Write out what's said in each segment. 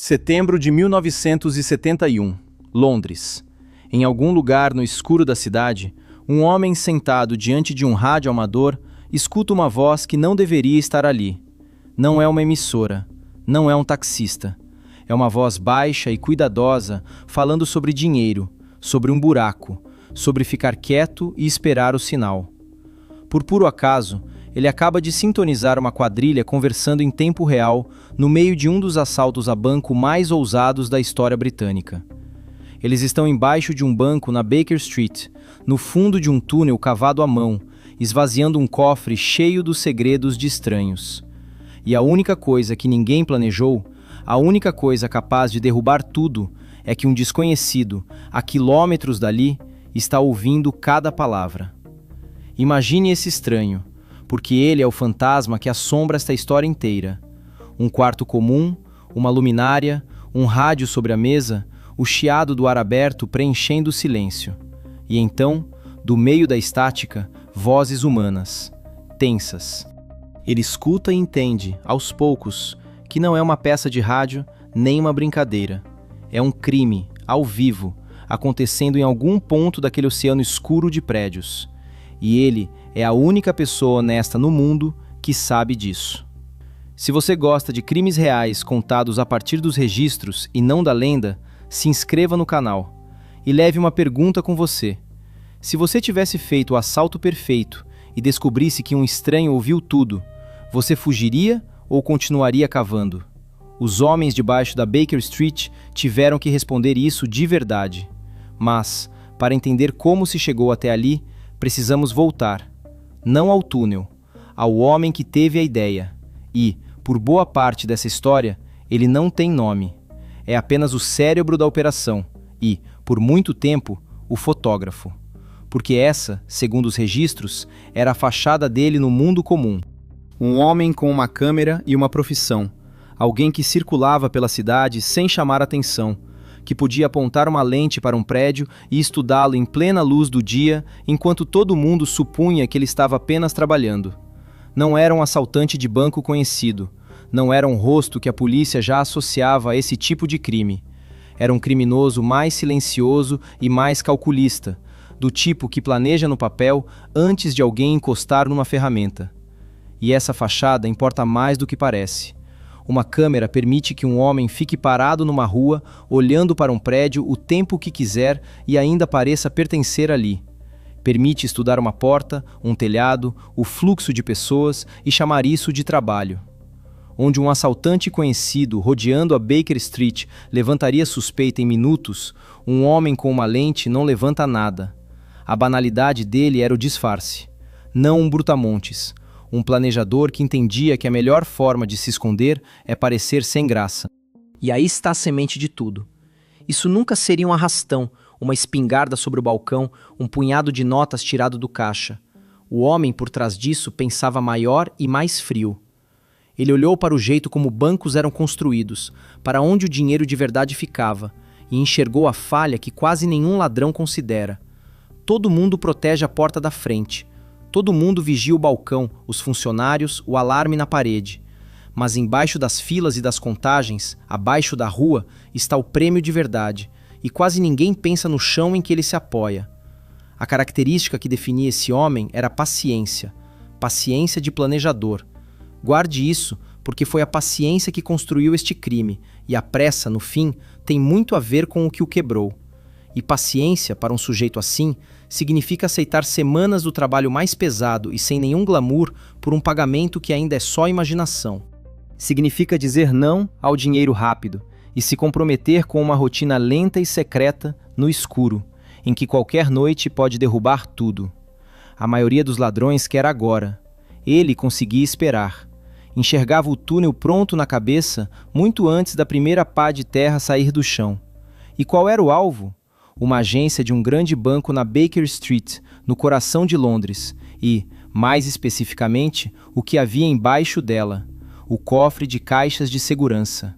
Setembro de 1971, Londres. Em algum lugar no escuro da cidade, um homem sentado diante de um rádio amador escuta uma voz que não deveria estar ali. Não é uma emissora, não é um taxista. É uma voz baixa e cuidadosa falando sobre dinheiro, sobre um buraco, sobre ficar quieto e esperar o sinal. Por puro acaso, ele acaba de sintonizar uma quadrilha conversando em tempo real no meio de um dos assaltos a banco mais ousados da história britânica. Eles estão embaixo de um banco na Baker Street, no fundo de um túnel cavado à mão, esvaziando um cofre cheio dos segredos de estranhos. E a única coisa que ninguém planejou, a única coisa capaz de derrubar tudo, é que um desconhecido, a quilômetros dali, está ouvindo cada palavra. Imagine esse estranho, porque ele é o fantasma que assombra esta história inteira. Um quarto comum, uma luminária, um rádio sobre a mesa, o chiado do ar aberto preenchendo o silêncio. E então, do meio da estática, vozes humanas, tensas. Ele escuta e entende, aos poucos, que não é uma peça de rádio nem uma brincadeira. É um crime, ao vivo, acontecendo em algum ponto daquele oceano escuro de prédios. E ele é a única pessoa honesta no mundo que sabe disso. Se você gosta de crimes reais contados a partir dos registros e não da lenda, se inscreva no canal e leve uma pergunta com você. Se você tivesse feito o assalto perfeito e descobrisse que um estranho ouviu tudo, você fugiria ou continuaria cavando? Os homens debaixo da Baker Street tiveram que responder isso de verdade. Mas, para entender como se chegou até ali, precisamos voltar, não ao túnel, ao homem que teve a ideia. E, por boa parte dessa história, ele não tem nome. É apenas o cérebro da operação e, por muito tempo, o fotógrafo. Porque essa, segundo os registros, era a fachada dele no mundo comum. Um homem com uma câmera e uma profissão. Alguém que circulava pela cidade sem chamar atenção, que podia apontar uma lente para um prédio e estudá-lo em plena luz do dia, enquanto todo mundo supunha que ele estava apenas trabalhando. Não era um assaltante de banco conhecido, não era um rosto que a polícia já associava a esse tipo de crime. Era um criminoso mais silencioso e mais calculista, do tipo que planeja no papel antes de alguém encostar numa ferramenta. E essa fachada importa mais do que parece. Uma câmera permite que um homem fique parado numa rua, olhando para um prédio o tempo que quiser e ainda pareça pertencer ali. Permite estudar uma porta, um telhado, o fluxo de pessoas e chamar isso de trabalho. Onde um assaltante conhecido rodeando a Baker Street levantaria suspeita em minutos, um homem com uma lente não levanta nada. A banalidade dele era o disfarce. Não um brutamontes. Um planejador que entendia que a melhor forma de se esconder é parecer sem graça. E aí está a semente de tudo. Isso nunca seria um arrastão, uma espingarda sobre o balcão, um punhado de notas tirado do caixa. O homem por trás disso pensava maior e mais frio. Ele olhou para o jeito como bancos eram construídos, para onde o dinheiro de verdade ficava, e enxergou a falha que quase nenhum ladrão considera. Todo mundo protege a porta da frente. Todo mundo vigia o balcão, os funcionários, o alarme na parede. Mas embaixo das filas e das contagens, abaixo da rua, está o prêmio de verdade, e quase ninguém pensa no chão em que ele se apoia. A característica que definia esse homem era paciência. Paciência de planejador. Guarde isso, porque foi a paciência que construiu este crime, e a pressa, no fim, tem muito a ver com o que o quebrou. E paciência, para um sujeito assim, significa aceitar semanas do trabalho mais pesado e sem nenhum glamour por um pagamento que ainda é só imaginação. Significa dizer não ao dinheiro rápido e se comprometer com uma rotina lenta e secreta no escuro, em que qualquer noite pode derrubar tudo. A maioria dos ladrões quer agora. Ele conseguia esperar. Enxergava o túnel pronto na cabeça muito antes da primeira pá de terra sair do chão. E qual era o alvo? Uma agência de um grande banco na Baker Street, no coração de Londres, e, mais especificamente, o que havia embaixo dela, o cofre de caixas de segurança.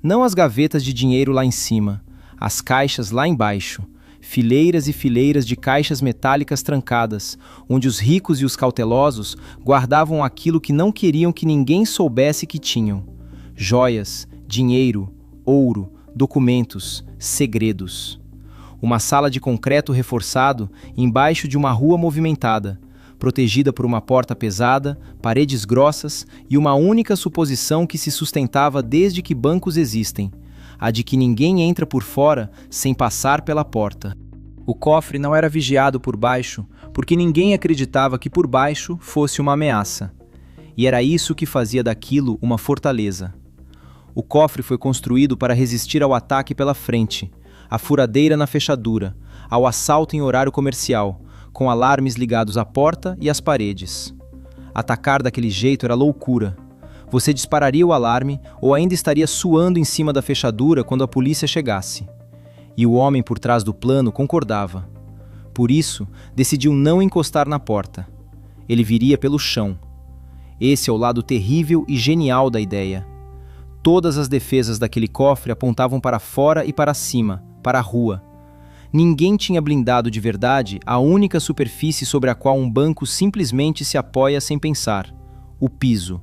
Não as gavetas de dinheiro lá em cima, as caixas lá embaixo, fileiras e fileiras de caixas metálicas trancadas, onde os ricos e os cautelosos guardavam aquilo que não queriam que ninguém soubesse que tinham: joias, dinheiro, ouro, documentos, segredos. Uma sala de concreto reforçado embaixo de uma rua movimentada, protegida por uma porta pesada, paredes grossas e uma única suposição que se sustentava desde que bancos existem, a de que ninguém entra por fora sem passar pela porta. O cofre não era vigiado por baixo, porque ninguém acreditava que por baixo fosse uma ameaça. E era isso que fazia daquilo uma fortaleza. O cofre foi construído para resistir ao ataque pela frente, à furadeira na fechadura, ao assalto em horário comercial, com alarmes ligados à porta e às paredes. Atacar daquele jeito era loucura. Você dispararia o alarme ou ainda estaria suando em cima da fechadura quando a polícia chegasse. E o homem por trás do plano concordava. Por isso, decidiu não encostar na porta. Ele viria pelo chão. Esse é o lado terrível e genial da ideia. Todas as defesas daquele cofre apontavam para fora e para cima, para a rua. Ninguém tinha blindado de verdade a única superfície sobre a qual um banco simplesmente se apoia sem pensar: o piso.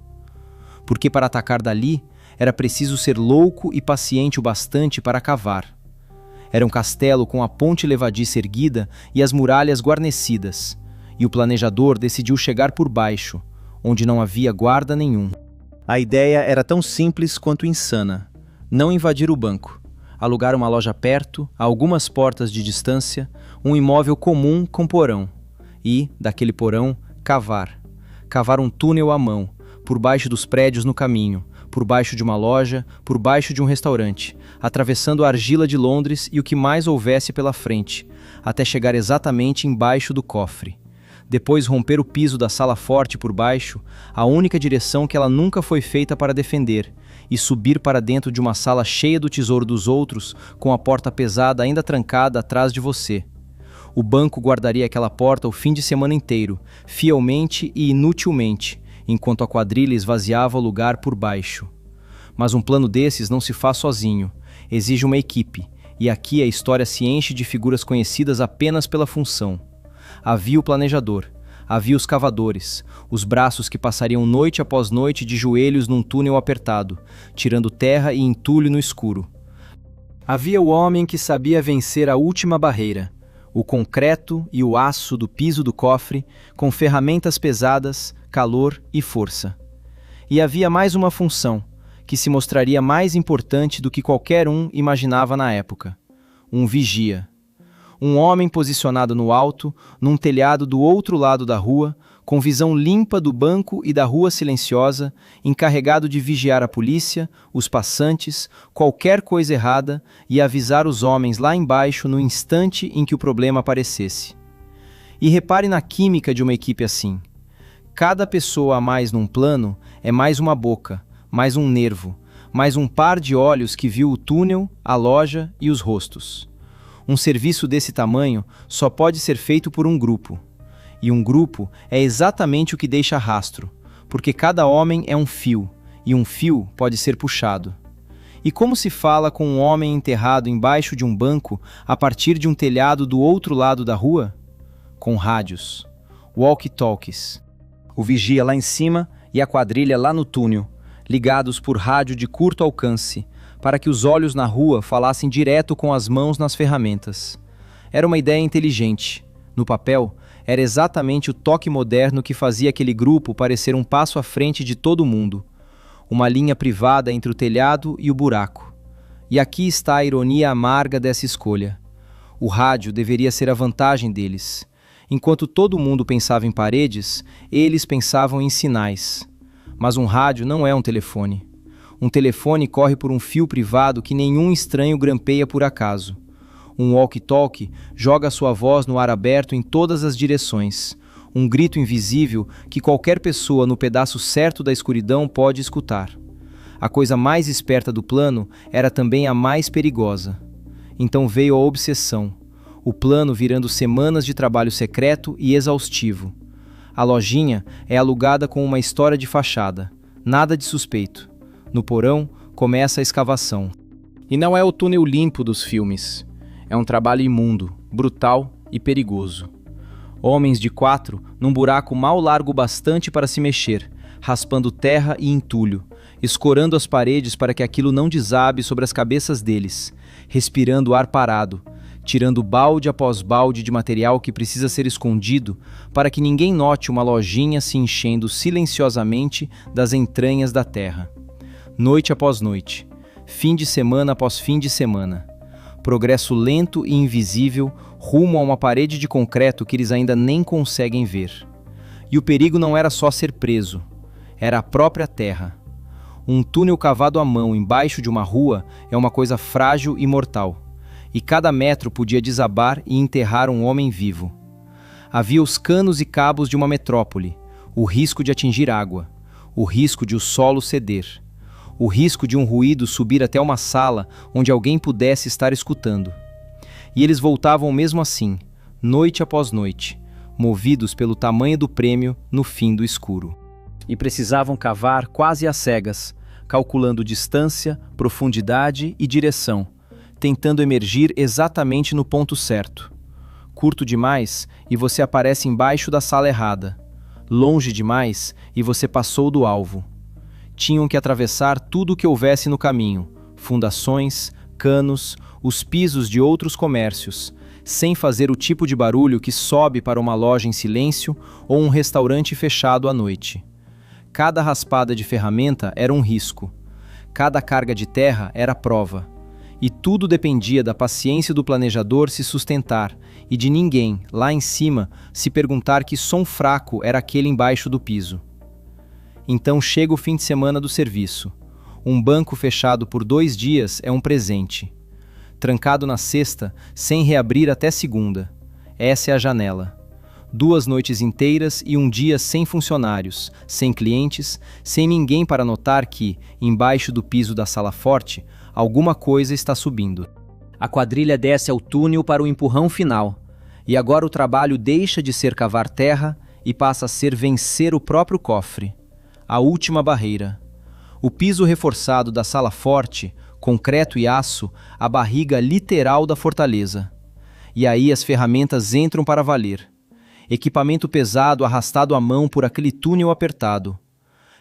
Porque para atacar dali, era preciso ser louco e paciente o bastante para cavar. Era um castelo com a ponte levadiça erguida e as muralhas guarnecidas, e o planejador decidiu chegar por baixo, onde não havia guarda nenhum. A ideia era tão simples quanto insana: não invadir o banco, alugar uma loja perto, a algumas portas de distância, um imóvel comum com porão, e, daquele porão, cavar. Cavar um túnel à mão, por baixo dos prédios no caminho, por baixo de uma loja, por baixo de um restaurante, atravessando a argila de Londres e o que mais houvesse pela frente, até chegar exatamente embaixo do cofre. Depois romper o piso da sala forte por baixo, a única direção que ela nunca foi feita para defender, e subir para dentro de uma sala cheia do tesouro dos outros, com a porta pesada ainda trancada atrás de você. O banco guardaria aquela porta o fim de semana inteiro, fielmente e inutilmente, enquanto a quadrilha esvaziava o lugar por baixo. Mas um plano desses não se faz sozinho, exige uma equipe, e aqui a história se enche de figuras conhecidas apenas pela função. Havia o planejador, havia os cavadores, os braços que passariam noite após noite de joelhos num túnel apertado, tirando terra e entulho no escuro. Havia o homem que sabia vencer a última barreira, o concreto e o aço do piso do cofre, com ferramentas pesadas, calor e força. E havia mais uma função, que se mostraria mais importante do que qualquer um imaginava na época: um vigia. Um homem posicionado no alto, num telhado do outro lado da rua, com visão limpa do banco e da rua silenciosa, encarregado de vigiar a polícia, os passantes, qualquer coisa errada e avisar os homens lá embaixo no instante em que o problema aparecesse. E repare na química de uma equipe assim. Cada pessoa a mais num plano é mais uma boca, mais um nervo, mais um par de olhos que viu o túnel, a loja e os rostos. Um serviço desse tamanho só pode ser feito por um grupo. E um grupo é exatamente o que deixa rastro, porque cada homem é um fio, e um fio pode ser puxado. E como se fala com um homem enterrado embaixo de um banco a partir de um telhado do outro lado da rua? Com rádios, walkie-talkies. O vigia lá em cima e a quadrilha lá no túnel, ligados por rádio de curto alcance, para que os olhos na rua falassem direto com as mãos nas ferramentas. Era uma ideia inteligente. No papel, era exatamente o toque moderno que fazia aquele grupo parecer um passo à frente de todo mundo. Uma linha privada entre o telhado e o buraco. E aqui está a ironia amarga dessa escolha. O rádio deveria ser a vantagem deles. Enquanto todo mundo pensava em paredes, eles pensavam em sinais. Mas um rádio não é um telefone. Um telefone corre por um fio privado que nenhum estranho grampeia por acaso. Um walkie-talkie joga sua voz no ar aberto em todas as direções. Um grito invisível que qualquer pessoa no pedaço certo da escuridão pode escutar. A coisa mais esperta do plano era também a mais perigosa. Então veio a obsessão. O plano virando semanas de trabalho secreto e exaustivo. A lojinha é alugada com uma história de fachada. Nada de suspeito. No porão, começa a escavação. E não é o túnel limpo dos filmes. É um trabalho imundo, brutal e perigoso. Homens de 4 num buraco mal largo bastante para se mexer, raspando terra e entulho, escorando as paredes para que aquilo não desabe sobre as cabeças deles, respirando ar parado, tirando balde após balde de material que precisa ser escondido para que ninguém note uma lojinha se enchendo silenciosamente das entranhas da terra. Noite após noite, fim de semana após fim de semana. Progresso lento e invisível rumo a uma parede de concreto que eles ainda nem conseguem ver. E o perigo não era só ser preso, era a própria terra. Um túnel cavado à mão embaixo de uma rua é uma coisa frágil e mortal, e cada metro podia desabar e enterrar um homem vivo. Havia os canos e cabos de uma metrópole, o risco de atingir água, o risco de o solo ceder, o risco de um ruído subir até uma sala onde alguém pudesse estar escutando. E eles voltavam mesmo assim, noite após noite, movidos pelo tamanho do prêmio no fim do escuro. E precisavam cavar quase às cegas, calculando distância, profundidade e direção, tentando emergir exatamente no ponto certo. Curto demais e você aparece embaixo da sala errada. Longe demais e você passou do alvo. Tinham que atravessar tudo o que houvesse no caminho, fundações, canos, os pisos de outros comércios, sem fazer o tipo de barulho que sobe para uma loja em silêncio ou um restaurante fechado à noite. Cada raspada de ferramenta era um risco. Cada carga de terra era prova. E tudo dependia da paciência do planejador se sustentar e de ninguém, lá em cima, se perguntar que som fraco era aquele embaixo do piso. Então chega o fim de semana do serviço. Um banco fechado por 2 dias é um presente. Trancado na sexta, sem reabrir até segunda. Essa é a janela. 2 noites inteiras e um dia sem funcionários, sem clientes, sem ninguém para notar que, embaixo do piso da sala forte, alguma coisa está subindo. A quadrilha desce ao túnel para o empurrão final, e agora o trabalho deixa de ser cavar terra e passa a ser vencer o próprio cofre. A última barreira. O piso reforçado da sala forte, concreto e aço, a barriga literal da fortaleza. E aí as ferramentas entram para valer. Equipamento pesado arrastado à mão por aquele túnel apertado.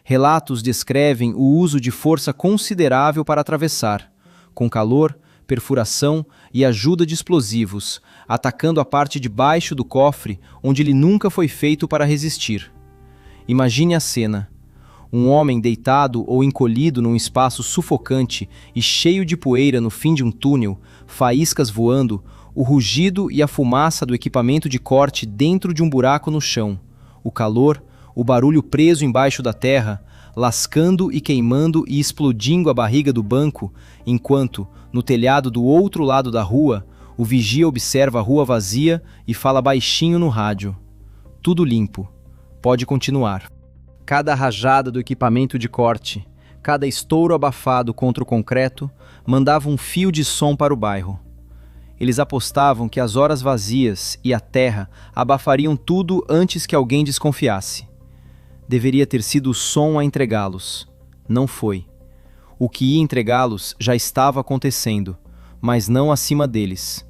Relatos descrevem o uso de força considerável para atravessar, com calor, perfuração e ajuda de explosivos, atacando a parte de baixo do cofre onde ele nunca foi feito para resistir. Imagine a cena. Um homem deitado ou encolhido num espaço sufocante e cheio de poeira no fim de um túnel, faíscas voando, o rugido e a fumaça do equipamento de corte dentro de um buraco no chão, o calor, o barulho preso embaixo da terra, lascando e queimando e explodindo a barriga do banco, enquanto, no telhado do outro lado da rua, o vigia observa a rua vazia e fala baixinho no rádio. Tudo limpo. Pode continuar. Cada rajada do equipamento de corte, cada estouro abafado contra o concreto, mandava um fio de som para o bairro. Eles apostavam que as horas vazias e a terra abafariam tudo antes que alguém desconfiasse. Deveria ter sido o som a entregá-los. Não foi. O que ia entregá-los já estava acontecendo, mas não acima deles.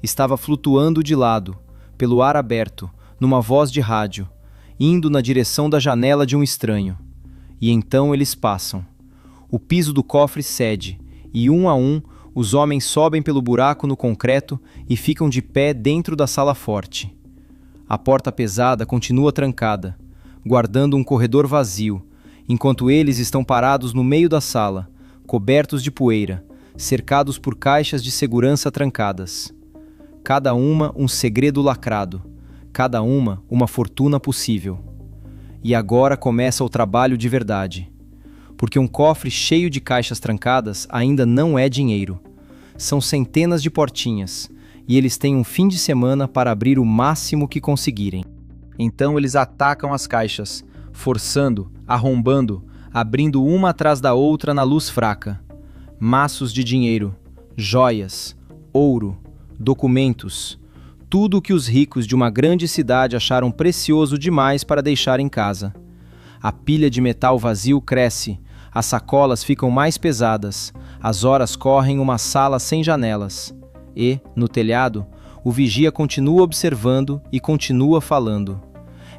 Estava flutuando de lado, pelo ar aberto, numa voz de rádio, indo na direção da janela de um estranho. E então eles passam. O piso do cofre cede, e um a um, os homens sobem pelo buraco no concreto e ficam de pé dentro da sala forte. A porta pesada continua trancada, guardando um corredor vazio, enquanto eles estão parados no meio da sala, cobertos de poeira, cercados por caixas de segurança trancadas. Cada uma um segredo lacrado, cada uma fortuna possível. E agora começa o trabalho de verdade. Porque um cofre cheio de caixas trancadas ainda não é dinheiro. São centenas de portinhas, e eles têm um fim de semana para abrir o máximo que conseguirem. Então eles atacam as caixas, forçando, arrombando, abrindo uma atrás da outra na luz fraca. Maços de dinheiro, joias, ouro, documentos, tudo o que os ricos de uma grande cidade acharam precioso demais para deixar em casa. A pilha de metal vazio cresce, as sacolas ficam mais pesadas, as horas correm uma sala sem janelas. E, no telhado, o vigia continua observando e continua falando.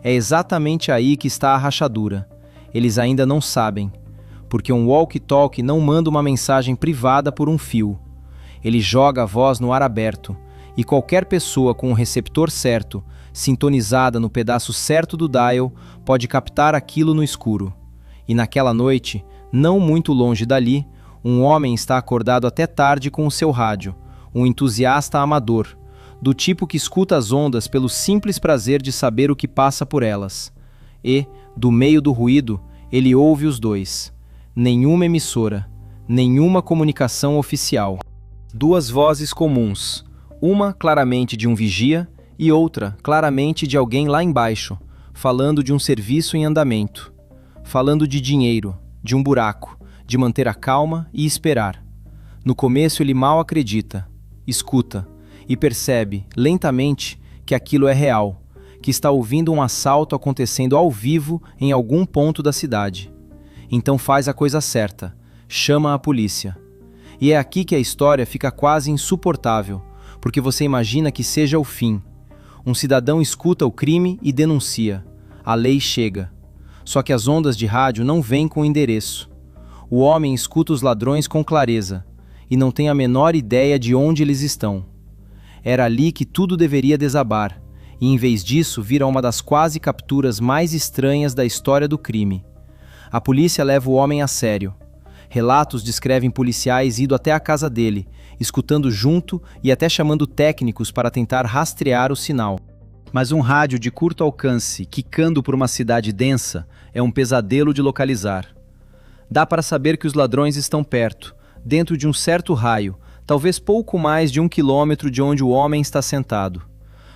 É exatamente aí que está a rachadura. Eles ainda não sabem. porque um walkie-talkie não manda uma mensagem privada por um fio. Ele joga a voz no ar aberto, e qualquer pessoa com o receptor certo, sintonizada no pedaço certo do dial, pode captar aquilo no escuro. E naquela noite, não muito longe dali, um homem está acordado até tarde com o seu rádio, um entusiasta amador, do tipo que escuta as ondas pelo simples prazer de saber o que passa por elas. E, do meio do ruído, ele ouve os dois. Nenhuma emissora, nenhuma comunicação oficial. Duas vozes comuns, uma claramente de um vigia e outra claramente de alguém lá embaixo, falando de um serviço em andamento, falando de dinheiro, de um buraco, de manter a calma e esperar. No começo ele mal acredita, escuta e percebe, lentamente, que aquilo é real, que está ouvindo um assalto acontecendo ao vivo em algum ponto da cidade. Então faz a coisa certa, chama a polícia. E é aqui que a história fica quase insuportável, porque você imagina que seja o fim. Um cidadão escuta o crime e denuncia. A lei chega. Só que as ondas de rádio não vêm com endereço. O homem escuta os ladrões com clareza e não tem a menor ideia de onde eles estão. Era ali que tudo deveria desabar, e em vez disso vira uma das quase capturas mais estranhas da história do crime. A polícia leva o homem a sério. Relatos descrevem policiais indo até a casa dele, escutando junto e até chamando técnicos para tentar rastrear o sinal. Mas um rádio de curto alcance, quicando por uma cidade densa, é um pesadelo de localizar. Dá para saber que os ladrões estão perto, dentro de um certo raio, talvez pouco mais de 1 quilômetro de onde o homem está sentado.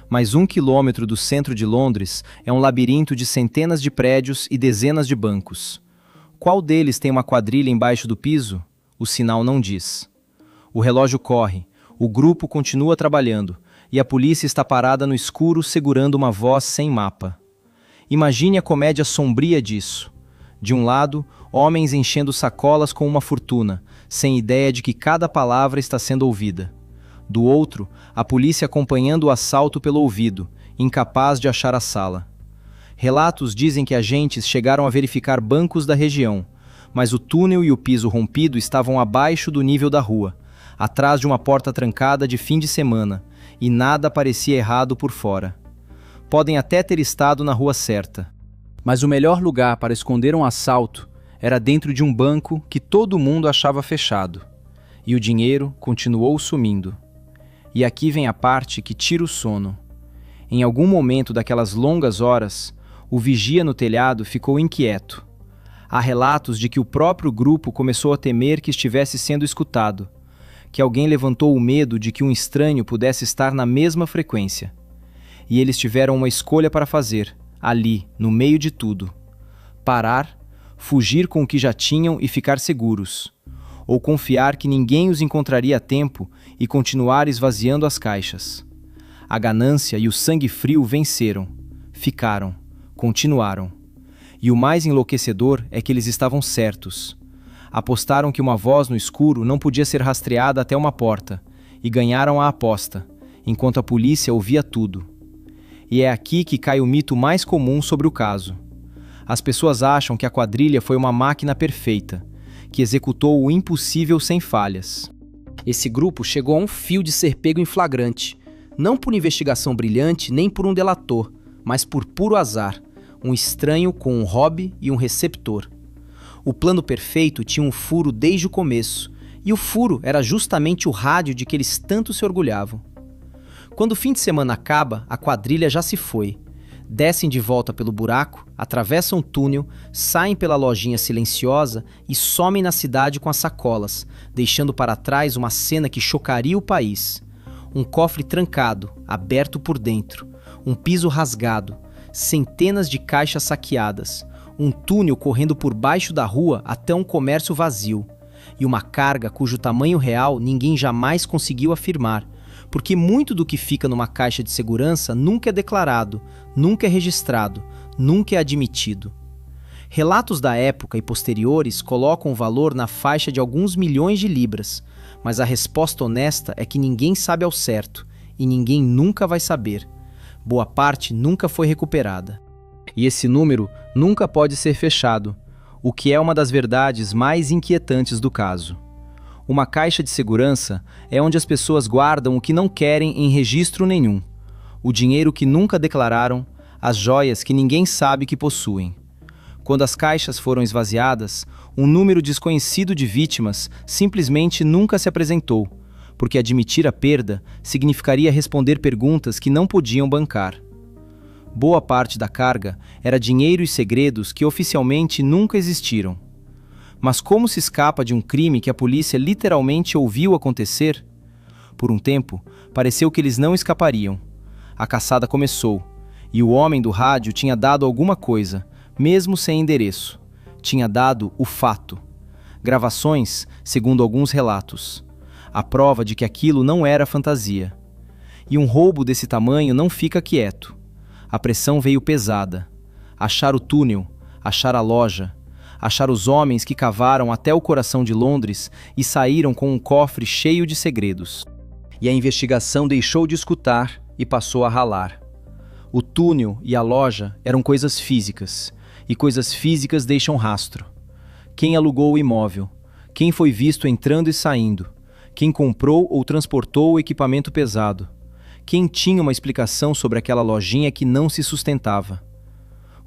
Mas 1 quilômetro do centro de Londres é um labirinto de centenas de prédios e dezenas de bancos. Qual deles tem uma quadrilha embaixo do piso? O sinal não diz. O relógio corre, o grupo continua trabalhando, e a polícia está parada no escuro segurando uma voz sem mapa. Imagine a comédia sombria disso. De um lado, homens enchendo sacolas com uma fortuna, sem ideia de que cada palavra está sendo ouvida. Do outro, a polícia acompanhando o assalto pelo ouvido, incapaz de achar a sala. Relatos dizem que agentes chegaram a verificar bancos da região, mas o túnel e o piso rompido estavam abaixo do nível da rua, atrás de uma porta trancada de fim de semana, e nada parecia errado por fora. Podem até ter estado na rua certa. Mas o melhor lugar para esconder um assalto era dentro de um banco que todo mundo achava fechado. E o dinheiro continuou sumindo. E aqui vem a parte que tira o sono. Em algum momento daquelas longas horas, o vigia no telhado ficou inquieto. Há relatos de que o próprio grupo começou a temer que estivesse sendo escutado, que alguém levantou o medo de que um estranho pudesse estar na mesma frequência. E eles tiveram uma escolha para fazer, ali, no meio de tudo. Parar, fugir com o que já tinham e ficar seguros. Ou confiar que ninguém os encontraria a tempo e continuar esvaziando as caixas. A ganância e o sangue frio venceram. Ficaram. Continuaram. E o mais enlouquecedor é que eles estavam certos. Apostaram que uma voz no escuro não podia ser rastreada até uma porta, e ganharam a aposta, enquanto a polícia ouvia tudo. E é aqui que cai o mito mais comum sobre o caso. As pessoas acham que a quadrilha foi uma máquina perfeita, que executou o impossível sem falhas. Esse grupo chegou a um fio de ser pego em flagrante, não por investigação brilhante nem por um delator, mas por puro azar, um estranho com um hobby e um receptor. O plano perfeito tinha um furo desde o começo, e o furo era justamente o rádio de que eles tanto se orgulhavam. Quando o fim de semana acaba, a quadrilha já se foi. Descem de volta pelo buraco, atravessam o túnel, saem pela lojinha silenciosa e somem na cidade com as sacolas, deixando para trás uma cena que chocaria o país. Um cofre trancado, aberto por dentro, um piso rasgado, centenas de caixas saqueadas, um túnel correndo por baixo da rua até um comércio vazio, e uma carga cujo tamanho real ninguém jamais conseguiu afirmar, porque muito do que fica numa caixa de segurança nunca é declarado, nunca é registrado, nunca é admitido. Relatos da época e posteriores colocam o valor na faixa de alguns milhões de libras, mas a resposta honesta é que ninguém sabe ao certo, e ninguém nunca vai saber. Boa parte nunca foi recuperada. E esse número nunca pode ser fechado. o que é uma das verdades mais inquietantes do caso. Uma caixa de segurança é onde as pessoas guardam o que não querem em registro nenhum, o dinheiro que nunca declararam, as joias que ninguém sabe que possuem. Quando as caixas foram esvaziadas, um número desconhecido de vítimas simplesmente nunca se apresentou, porque admitir a perda significaria responder perguntas que não podiam bancar. Boa parte da carga era dinheiro e segredos que oficialmente nunca existiram. Mas como se escapa de um crime que a polícia literalmente ouviu acontecer? Por um tempo, pareceu que eles não escapariam. A caçada começou, e o homem do rádio tinha dado alguma coisa, mesmo sem endereço. Tinha dado o fato. Gravações, segundo alguns relatos. A prova de que aquilo não era fantasia. E um roubo desse tamanho não fica quieto. A pressão veio pesada. Achar o túnel, achar a loja, achar os homens que cavaram até o coração de Londres e saíram com um cofre cheio de segredos. E a investigação deixou de escutar e passou a ralar. O túnel e a loja eram coisas físicas, e coisas físicas deixam rastro. Quem alugou o imóvel? Quem foi visto entrando e saindo? Quem comprou ou transportou o equipamento pesado? Quem tinha uma explicação sobre aquela lojinha que não se sustentava?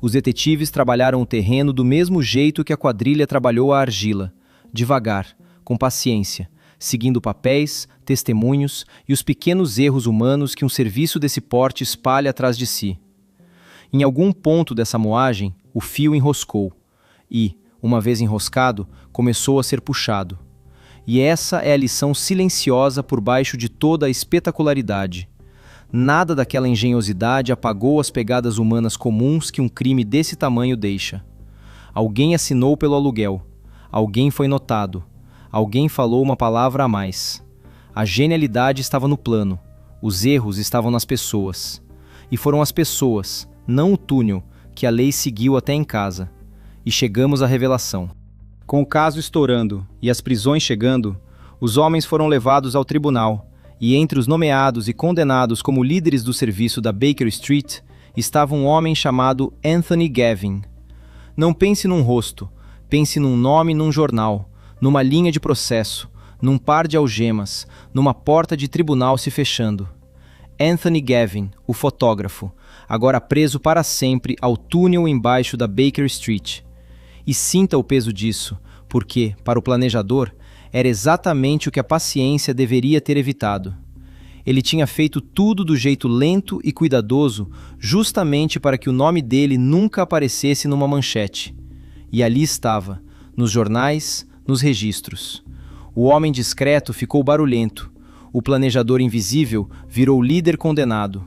Os detetives trabalharam o terreno do mesmo jeito que a quadrilha trabalhou a argila, devagar, com paciência, seguindo papéis, testemunhos e os pequenos erros humanos que um serviço desse porte espalha atrás de si. Em algum ponto dessa moagem, o fio enroscou e, uma vez enroscado, começou a ser puxado. E essa é a lição silenciosa por baixo de toda a espetacularidade. Nada daquela engenhosidade apagou as pegadas humanas comuns que um crime desse tamanho deixa. Alguém assinou pelo aluguel. Alguém foi notado. Alguém falou uma palavra a mais. A genialidade estava no plano. Os erros estavam nas pessoas. E foram as pessoas, não o túnel, que a lei seguiu até em casa. E chegamos à revelação. Com o caso estourando e as prisões chegando, os homens foram levados ao tribunal. E entre os nomeados e condenados como líderes do serviço da Baker Street, estava um homem chamado Anthony Gavin. Não pense num rosto, pense num nome num jornal, numa linha de processo, num par de algemas, numa porta de tribunal se fechando. Anthony Gavin, o fotógrafo, agora preso para sempre ao túnel embaixo da Baker Street. E sinta o peso disso, porque, para o planejador, era exatamente o que a paciência deveria ter evitado. Ele tinha feito tudo do jeito lento e cuidadoso, justamente para que o nome dele nunca aparecesse numa manchete. E ali estava, nos jornais, nos registros. O homem discreto ficou barulhento. O planejador invisível virou líder condenado.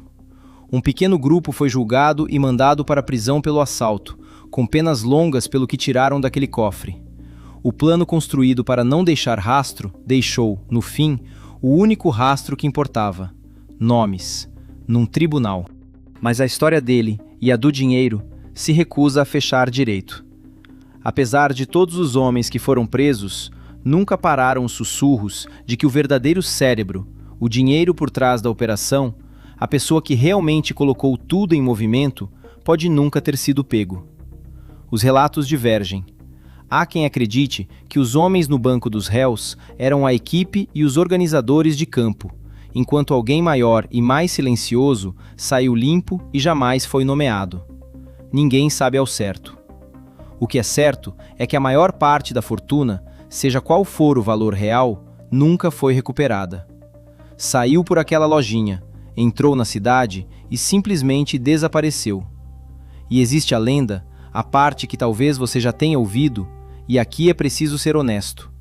Um pequeno grupo foi julgado e mandado para a prisão pelo assalto, com penas longas pelo que tiraram daquele cofre. O plano construído para não deixar rastro deixou, no fim, o único rastro que importava: nomes, num tribunal. Mas a história dele e a do dinheiro se recusa a fechar direito. Apesar de todos os homens que foram presos, nunca pararam os sussurros de que o verdadeiro cérebro, o dinheiro por trás da operação, a pessoa que realmente colocou tudo em movimento, pode nunca ter sido pego. Os relatos divergem. Há quem acredite que os homens no banco dos réus eram a equipe e os organizadores de campo, enquanto alguém maior e mais silencioso saiu limpo e jamais foi nomeado. Ninguém sabe ao certo. O que é certo é que a maior parte da fortuna, seja qual for o valor real, nunca foi recuperada. Saiu por aquela lojinha, entrou na cidade e simplesmente desapareceu. E existe a lenda, a parte que talvez você já tenha ouvido, e aqui é preciso ser honesto.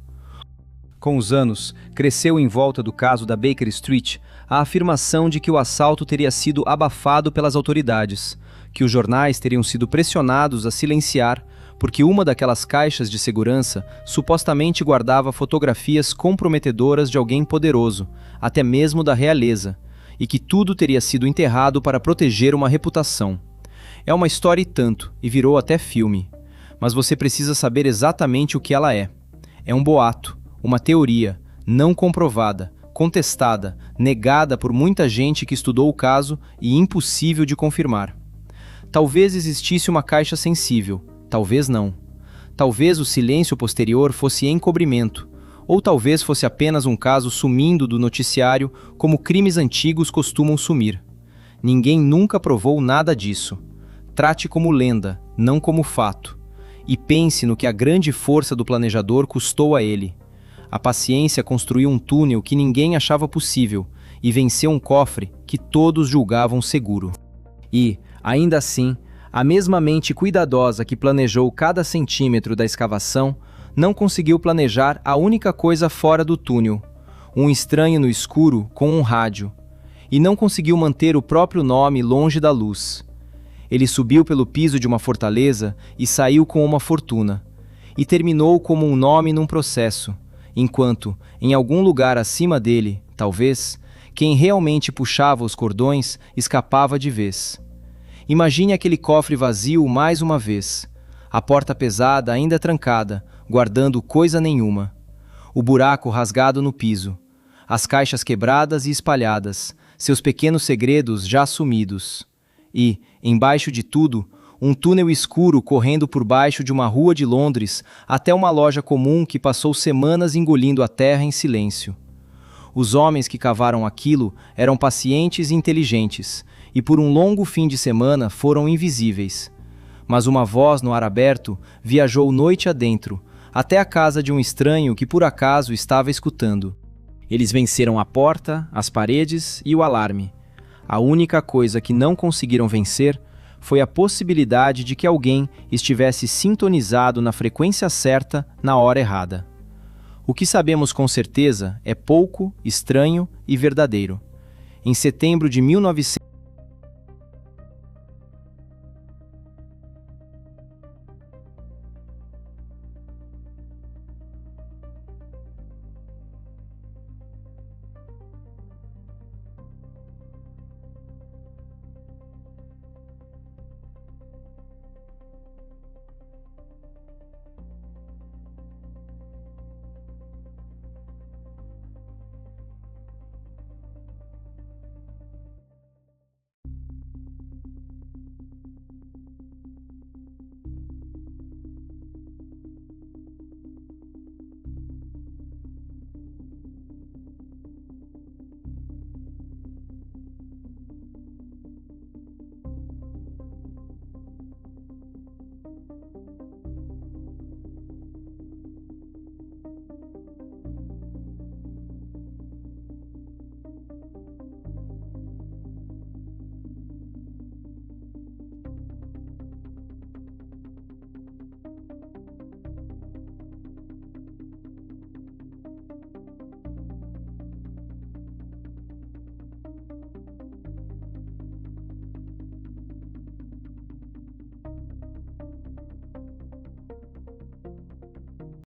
Com os anos, cresceu em volta do caso da Baker Street a afirmação de que o assalto teria sido abafado pelas autoridades, que os jornais teriam sido pressionados a silenciar porque uma daquelas caixas de segurança supostamente guardava fotografias comprometedoras de alguém poderoso, até mesmo da realeza, e que tudo teria sido enterrado para proteger uma reputação. É uma história e tanto, e virou até filme. Mas você precisa saber exatamente o que ela é. É um boato, uma teoria, não comprovada, contestada, negada por muita gente que estudou o caso e impossível de confirmar. Talvez existisse uma caixa sensível, talvez não. Talvez o silêncio posterior fosse encobrimento, ou talvez fosse apenas um caso sumindo do noticiário como crimes antigos costumam sumir. Ninguém nunca provou nada disso. Trate como lenda, não como fato. E pense no que a grande força do planejador custou a ele. A paciência construiu um túnel que ninguém achava possível e venceu um cofre que todos julgavam seguro. E, ainda assim, a mesma mente cuidadosa que planejou cada centímetro da escavação não conseguiu planejar a única coisa fora do túnel, um estranho no escuro com um rádio, e não conseguiu manter o próprio nome longe da luz. Ele subiu pelo piso de uma fortaleza e saiu com uma fortuna, e terminou como um nome num processo, enquanto, em algum lugar acima dele, talvez, quem realmente puxava os cordões escapava de vez. Imagine aquele cofre vazio mais uma vez, a porta pesada ainda trancada, guardando coisa nenhuma, o buraco rasgado no piso, as caixas quebradas e espalhadas, seus pequenos segredos já sumidos. E, embaixo de tudo, um túnel escuro correndo por baixo de uma rua de Londres até uma loja comum que passou semanas engolindo a terra em silêncio. Os homens que cavaram aquilo eram pacientes e inteligentes, e por um longo fim de semana foram invisíveis. Mas uma voz no ar aberto viajou noite adentro, até a casa de um estranho que por acaso estava escutando. Eles venceram a porta, as paredes e o alarme. A única coisa que não conseguiram vencer foi a possibilidade de que alguém estivesse sintonizado na frequência certa na hora errada. O que sabemos com certeza é pouco, estranho e verdadeiro. Em setembro de 1900,